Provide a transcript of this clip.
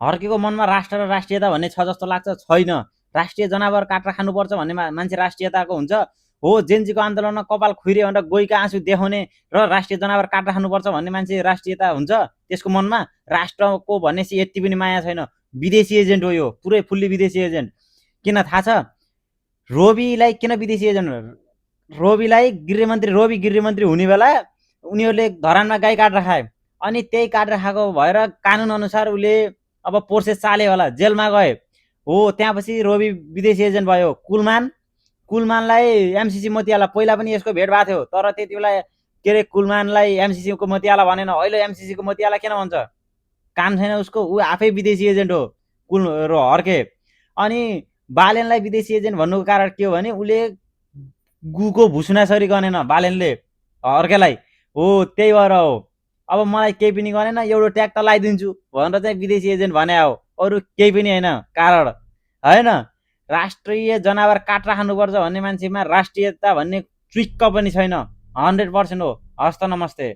हर्केको मनमा राष्ट्र र राष्ट्रियता भन्ने छ जस्तो लाग्छ, छैन। राष्ट्रिय जनावर काटेर खानुपर्छ भन्ने मान्छे राष्ट्रियताको हुन्छ हो। जेन्जीको आन्दोलनमा कपाल खुइरे भनेर गोइका आँसु देखाउने र राष्ट्रिय जनावर काटेर खानुपर्छ भन्ने मान्छे राष्ट्रियता हुन्छ त्यसको मनमा? राष्ट्रको भनेपछि यति पनि माया छैन। विदेशी एजेन्ट हो यो, पुरै फुल्ली विदेशी एजेन्ट। किन थाहा छ? रोबीलाई किन विदेशी एजेन्ट? रोबीलाई गृहमन्त्री, रोबी गृहमन्त्री हुने बेला उनीहरूले धरानमा गाई काटेर खाए, अनि त्यही काटेर खाएको भएर कानुन अनुसार उसले अब प्रोसेस चाले होला, जेलमा गए हो। त्यहाँपछि रोबी विदेशी एजेन्ट भयो। कुलमानलाई एमसिसी मोतियाला पहिला पनि यसको भेट भएको थियो, तर त्यति बेला के अरे कुलमानलाई एमसिसीको मोतियाला भनेन। अहिले एमसिसीको मोतियाला किन भन्छ? काम छैन उसको, ऊ आफै विदेशी एजेन्ट हो कुल हर्के। अनि बालेनलाई विदेशी एजेन्ट भन्नुको कारण के हो भने उसले गुको भुसुनासरी गनेन बालेनले हर्केलाई हो, त्यही भएर हो। अब मलाई केही पनि गरेन, एउटा ट्याग त लगाइदिन्छु भनेर चाहिँ विदेशी एजेन्ट भने हो, अरू केही पनि होइन कारण होइन। राष्ट्रिय जनावर काटेर खानुपर्छ भन्ने मान्छेमा राष्ट्रियता भन्ने चुइक्क पनि छैन। 100% हो। हस्त नमस्ते।